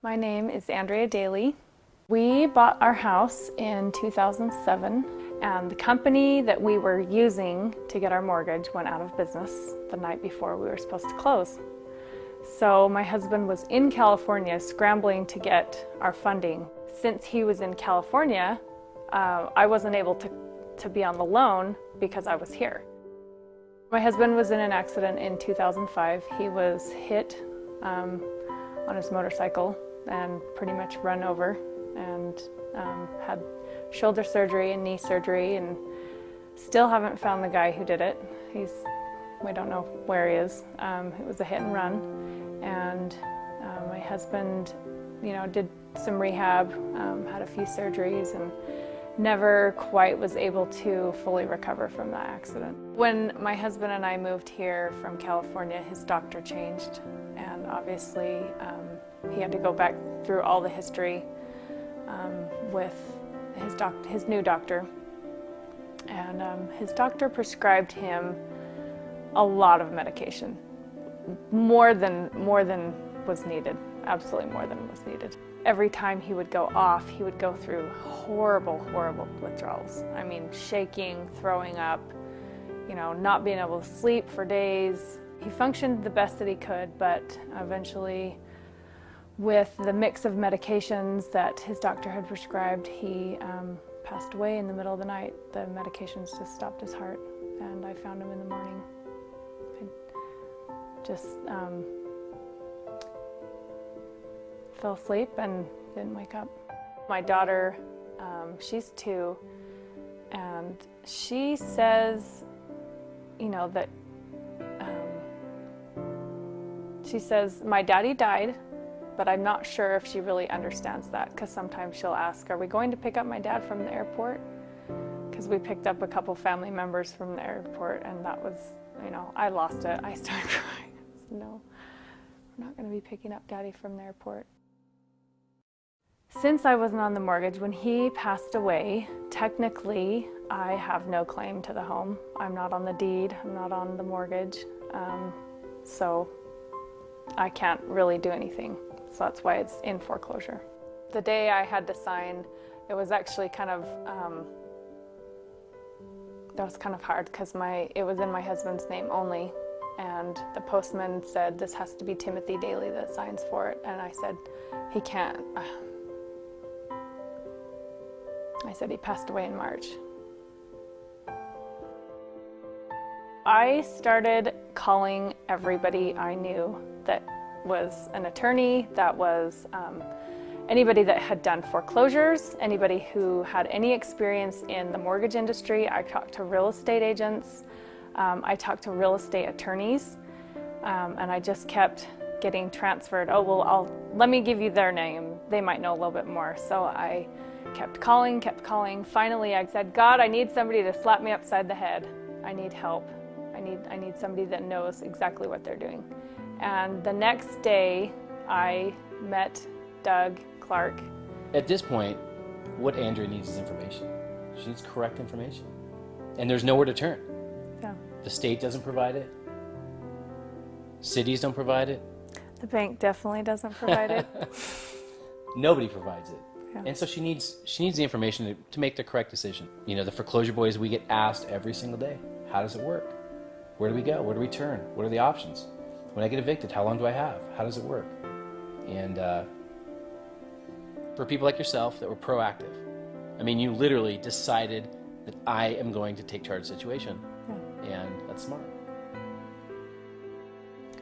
My name is Andrea Daily. We bought our house in 2007, and the company that we were using to get our mortgage went out of business the night before we were supposed to close. So my husband was in California scrambling to get our funding. Since he was in California, I wasn't able to be on the loan because I was here. My husband was in an accident in 2005. He was hit on his motorcycle and pretty much run over, and had shoulder surgery and knee surgery, and still haven't found the guy who did it. We don't know where he is. It was a hit and run, and my husband, did some rehab, had a few surgeries, and never quite was able to fully recover from that accident. When my husband and I moved here from California, his doctor changed, and obviously he had to go back through all the history with his new doctor, and his doctor prescribed him a lot of medication, more than was needed, absolutely more than was needed. Every time he would go off, he would go through horrible withdrawals. I mean, shaking, throwing up, not being able to sleep for days. He functioned the best that he could, but eventually, with the mix of medications that his doctor had prescribed, he passed away in the middle of the night. The medications just stopped his heart, and I found him in the morning. I just fell asleep and didn't wake up. My daughter, she's 2, and she says, that she says, my daddy died, but I'm not sure if she really understands that, because sometimes she'll ask, are we going to pick up my dad from the airport? Because we picked up a couple family members from the airport, and that was, I lost it. I started crying. I said, no, we're not going to be picking up daddy from the airport. Since I wasn't on the mortgage, when he passed away, technically I have no claim to the home. I'm not on the deed, I'm not on the mortgage, so I can't really do anything. So that's why it's in foreclosure. The day I had to sign, it was actually kind of, that was kind of hard, because it was in my husband's name only, and the postman said, this has to be Timothy Daily that signs for it, and I said, he can't. I said he passed away in March. I started calling everybody I knew that was an attorney, that was anybody that had done foreclosures, anybody who had any experience in the mortgage industry. I talked to real estate agents, I talked to real estate attorneys, and I just kept getting transferred. Oh, well, let me give you their name. They might know a little bit more. So I kept calling. Finally, I said, God, I need somebody to slap me upside the head. I need help. I need somebody that knows exactly what they're doing. And the next day, I met Doug Clark. At this point, what Andrea needs is information. She needs correct information. And there's nowhere to turn. Yeah. The state doesn't provide it. Cities don't provide it. The bank definitely doesn't provide it. Nobody provides it. Yeah. And so she needs the information to make the correct decision. The foreclosure boys, we get asked every single day, how does it work? Where do we go? Where do we turn? What are the options? When I get evicted, how long do I have? How does it work? And for people like yourself that were proactive, you literally decided that I am going to take charge of the situation. Yeah. And that's smart.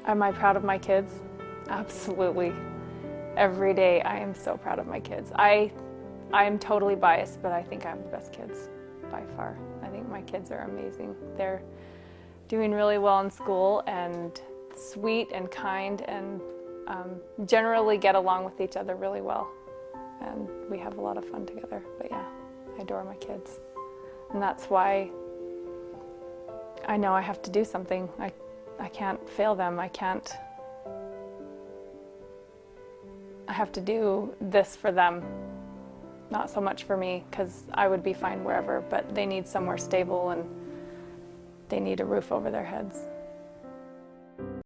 Am I proud of my kids? Absolutely. Every day I am so proud of my kids. I'm totally biased, but I think I have the best kids by far. I think my kids are amazing. They're doing really well in school, and sweet and kind, and generally get along with each other really well. And we have a lot of fun together. But yeah, I adore my kids. And that's why I know I have to do something. I can't fail them. I have to do this for them, not so much for me, because I would be fine wherever, but they need somewhere stable, and they need a roof over their heads.